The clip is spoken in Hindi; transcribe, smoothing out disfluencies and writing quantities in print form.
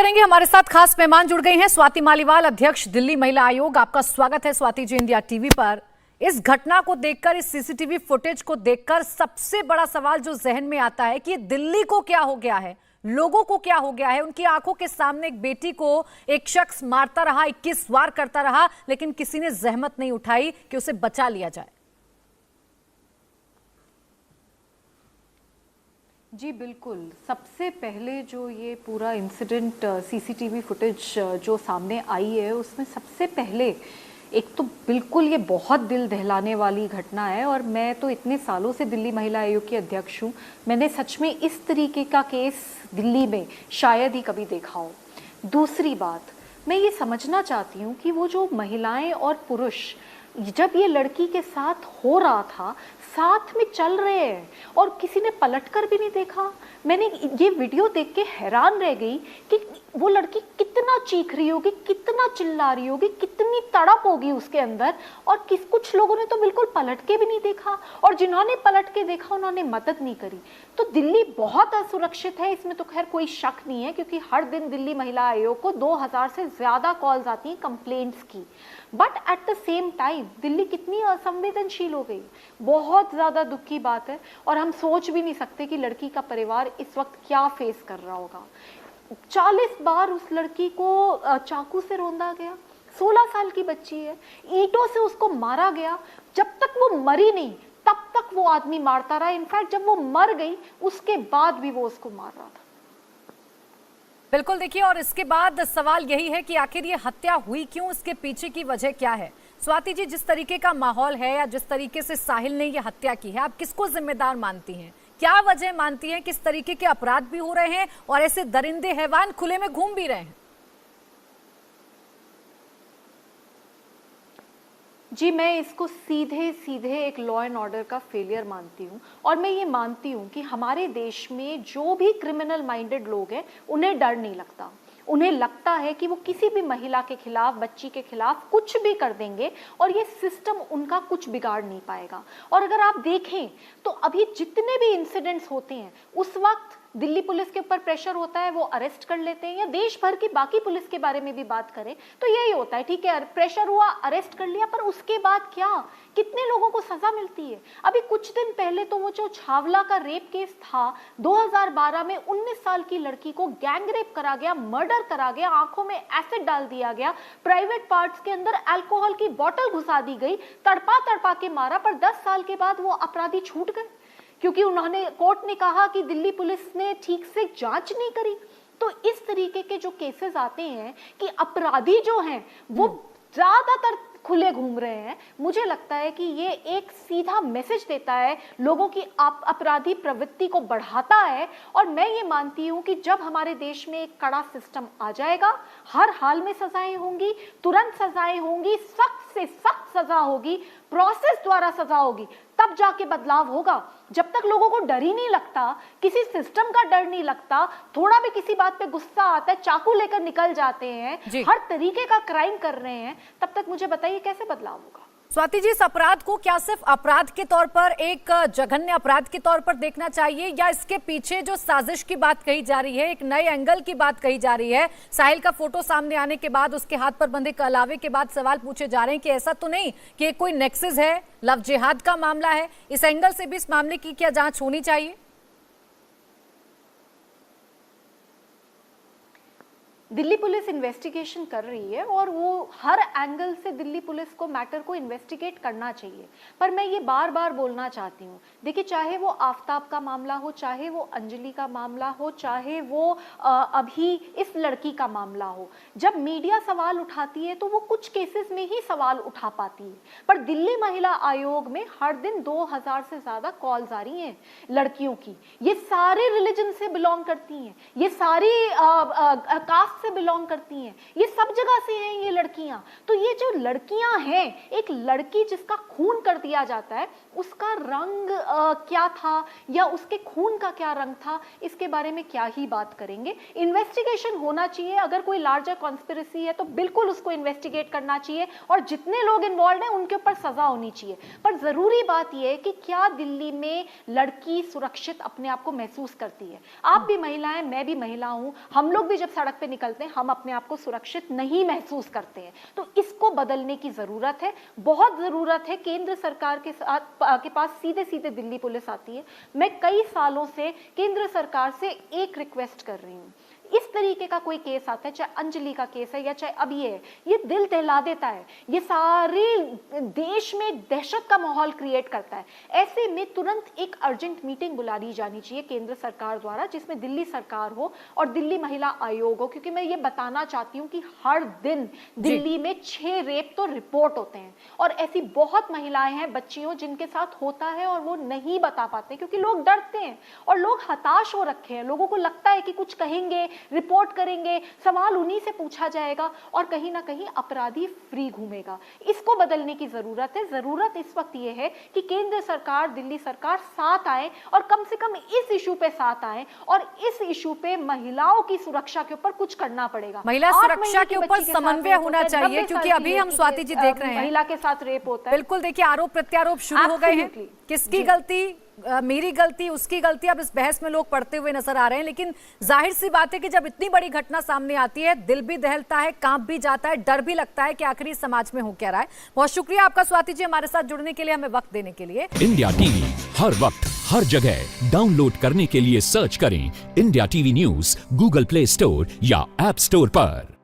बढ़ेंगे। हमारे साथ खास मेहमान जुड़ गई हैं स्वाति मालीवाल, अध्यक्ष दिल्ली महिला आयोग। आपका स्वागत है स्वाति जी इंडिया टीवी पर। इस घटना को देखकर, इस सीसीटीवी फुटेज को देखकर सबसे बड़ा सवाल जो जहन में आता है कि दिल्ली को क्या हो गया है, लोगों को क्या हो गया है। उनकी आंखों के सामने एक बेटी को एक शख्स मारता रहा, 21 वार करता रहा, लेकिन किसी ने जहमत नहीं उठाई कि उसे बचा लिया जाए। जी बिल्कुल, सबसे पहले जो ये पूरा इंसिडेंट सीसीटीवी फुटेज जो सामने आई है उसमें सबसे पहले एक तो बिल्कुल ये बहुत दिल दहलाने वाली घटना है। और मैं तो इतने सालों से दिल्ली महिला आयोग की अध्यक्ष हूँ, मैंने सच में इस तरीके का केस दिल्ली में शायद ही कभी देखा हो। दूसरी बात, मैं ये समझना चाहती हूँ कि वो जो महिलाएं और पुरुष जब ये लड़की के साथ हो रहा था, साथ में चल रहे हैं और किसी ने पलटकर भी नहीं देखा। मैंने ये वीडियो देख के हैरान रह गई कि वो लड़की कितना चीख रही होगी, कितना चिल्ला रही होगी, कितनी तड़प होगी उसके अंदर। और कुछ लोगों ने तो बिल्कुल पलट के भी नहीं देखा, और जिन्होंने पलट के देखा उन्होंने मदद नहीं करी। तो दिल्ली बहुत असुरक्षित है, इसमें तो खैर कोई शक नहीं है, क्योंकि हर दिन दिल्ली महिला आयोग को 2000 से ज्यादा कॉल्स आती हैं कंप्लेंट्स की। But at the same time Delhi कितनी असंवेदनशील हो गई, बहुत ज्यादा दुख की बात है। और हम सोच भी नहीं सकते कि लड़की का परिवार इस वक्त क्या फेस कर रहा होगा। 40 बार उस लड़की को चाकू से रौंदा गया, 16 साल की बच्ची है, ईंटों से उसको मारा गया। जब तक वो मरी नहीं तब तक वो आदमी मारता रहा। इनफैक्ट जब वो मर गई उसके बाद भी वो उसको मार रहा था। बिल्कुल, देखिए, और इसके बाद सवाल यही है कि आखिर ये हत्या हुई क्यों, इसके पीछे की वजह क्या है। स्वाति जी, जिस तरीके का माहौल है या जिस तरीके से साहिल ने ये हत्या की है, आप किसको जिम्मेदार मानती हैं? क्या वजह मानती हैं? किस तरीके के अपराध भी हो रहे हैं और ऐसे दरिंदे हैवान खुले में घूम भी रहे हैं? जी, मैं इसको सीधे सीधे एक लॉ एंड ऑर्डर का फेलियर मानती हूँ। और मैं ये मानती हूँ कि हमारे देश में जो भी क्रिमिनल माइंडेड लोग हैं उन्हें डर नहीं लगता। उन्हें लगता है कि वो किसी भी महिला के खिलाफ, बच्ची के खिलाफ कुछ भी कर देंगे और ये सिस्टम उनका कुछ बिगाड़ नहीं पाएगा। और अगर आप देखें तो अभी जितने भी इंसिडेंट्स होते हैं उस वक्त दिल्ली पुलिस के ऊपर प्रेशर होता है, वो अरेस्ट कर लेते हैं। या देश भर की बाकी पुलिस के बारे में भी बात करें तो यही होता है, ठीक है प्रेशर हुआ, अरेस्ट कर लिया, पर उसके बाद क्या, कितने लोगों को सजा मिलती है। अभी कुछ दिन पहले तो वो जो छावला का रेप केस था 2012 में, 19 साल की लड़की को गैंग रेप करा गया, मर्डर करा गया, आंखों में एसिड डाल दिया गया, प्राइवेट पार्ट्स के अंदर अल्कोहल की बोतल घुसा दी गई, तड़पा तड़पा के मारा। पर 10 साल के बाद वो अपराधी छूट गए, क्योंकि कोर्ट ने कहा कि दिल्ली पुलिस ने ठीक से जांच नहीं करी। तो इस तरीके के जो केसेस आते हैं कि अपराधी जो हैं वो ज्यादातर खुले घूम रहे हैं, मुझे लगता है कि ये एक सीधा मैसेज देता है, लोगों की अपराधी प्रवृत्ति को बढ़ाता है। और मैं ये मानती हूँ कि जब हमारे देश में एक कड़ा सिस्टम आ जाएगा, हर हाल में सजाएं होंगी, तुरंत सजाएं होंगी, सख्त से सख्त सजा होगी, प्रोसेस द्वारा सजा होगी, तब जाके बदलाव होगा। जब तक लोगों को डर ही नहीं लगता, किसी सिस्टम का डर नहीं लगता, थोड़ा भी किसी बात पे गुस्सा आता है चाकू लेकर निकल जाते हैं, हर तरीके का क्राइम कर रहे हैं, तब तक मुझे बताइए कैसे बदलाव होगा। स्वाति जी, इस अपराध को क्या सिर्फ अपराध के तौर पर, एक जघन्य अपराध के तौर पर देखना चाहिए, या इसके पीछे जो साजिश की बात कही जा रही है, एक नए एंगल की बात कही जा रही है? साहिल का फोटो सामने आने के बाद, उसके हाथ पर बंधे कलावे के बाद सवाल पूछे जा रहे हैं कि ऐसा तो नहीं कि कोई नेक्सस है, लव जिहाद का मामला है? इस एंगल से भी इस मामले की क्या जांच होनी चाहिए? दिल्ली पुलिस इन्वेस्टिगेशन कर रही है और वो हर एंगल से दिल्ली पुलिस को मैटर को इन्वेस्टिगेट करना चाहिए। पर मैं ये बार बार बोलना चाहती हूँ, देखिए, चाहे वो आफताब का मामला हो, चाहे वो अंजलि का मामला हो, चाहे वो अभी इस लड़की का मामला हो, जब मीडिया सवाल उठाती है तो वो कुछ केसेस में ही सवाल उठा पाती है। पर दिल्ली महिला आयोग में हर दिन 2000 से ज्यादा कॉल्स आ रही हैं लड़कियों की। ये सारे रिलीजन से बिलोंग करती हैं, ये सारी कास्ट से बिलोंग करती हैं, ये सब जगह से हैं ये लड़कियां। तो ये जो लड़कियां हैं, एक लड़की जिसका खून कर दिया जाता है, उसका रंग क्या था या उसके खून का क्या रंग था, इसके बारे में क्या ही बात करेंगे। इन्वेस्टिगेशन होना चाहिए, अगर कोई लार्जर कॉन्स्पिरेसी है तो बिल्कुल उसको इन्वेस्टिगेट करना चाहिए और जितने लोग इन्वॉल्व हैं उनके ऊपर सजा होनी चाहिए। पर जरूरी बात यह है कि क्या दिल्ली में लड़की सुरक्षित अपने आप को महसूस करती है? आप भी महिला हैं, मैं भी महिला हूं, हम लोग भी जब सड़क पे निकल निकलते हैं हम अपने आप को सुरक्षित नहीं महसूस करते हैं। तो इसको बदलने की जरूरत है, बहुत जरूरत है। केंद्र सरकार के पास सीधे सीधे दिल्ली पुलिस आती है। मैं कई सालों से केंद्र सरकार से एक रिक्वेस्ट कर रही हूँ, इस तरीके का कोई केस आता है, चाहे अंजलि का केस है या चाहे अब ये दिल दहला देता है, ये सारे देश में दहशत का माहौल क्रिएट करता है। ऐसे में तुरंत एक अर्जेंट मीटिंग बुला ली जानी चाहिए केंद्र सरकार द्वारा, जिसमें दिल्ली सरकार हो और दिल्ली महिला आयोग हो, क्योंकि मैं ये बताना चाहती हूँ कि हर दिन दिल्ली में 6 रेप तो रिपोर्ट होते हैं और ऐसी बहुत महिलाएं हैं, बच्चियों, जिनके साथ होता है और वो नहीं बता पाते क्योंकि लोग डरते हैं और लोग हताश हो रखे हैं। लोगों को लगता है कि कुछ कहेंगे, रिपोर्ट करेंगे, सवाल उन्हीं से पूछा जाएगा और कहीं ना कहीं अपराधी फ्री घूमेगा। इसको बदलने की जरूरत है। जरूरत इस वक्त ये है कि केंद्र सरकार, दिल्ली सरकार साथ आए और कम से कम इस इशू पे साथ आए और इस इशू पे महिलाओं की सुरक्षा के ऊपर कुछ करना पड़ेगा। महिला 8 सुरक्षा महीने के की ऊपर बच्ची के साथ समन्वय रेप होना होता है, चाहिए, 90 क्योंकि साल अभी की हम स्वाति जी देख रहे हैं महिला के साथ रेप होता है। बिल्कुल, देखिए आरोप प्रत्यारोप शुरू हो गए हैं। Absolutely. किसकी गलती, मेरी गलती, उसकी गलती, अब इस बहस में लोग पड़ते हुए नजर आ रहे हैं। लेकिन जाहिर सी बात है कि जब इतनी बड़ी घटना सामने आती है, दिल भी दहलता है, कांप भी जाता है, डर भी लगता है कि आखिर इस समाज में हो क्या रहा है। बहुत शुक्रिया आपका स्वाति जी, हमारे साथ जुड़ने के लिए, हमें वक्त देने के लिए। इंडिया टीवी हर वक्त हर जगह डाउनलोड करने के लिए सर्च करें India TV news Google play store या ऐप स्टोर पर।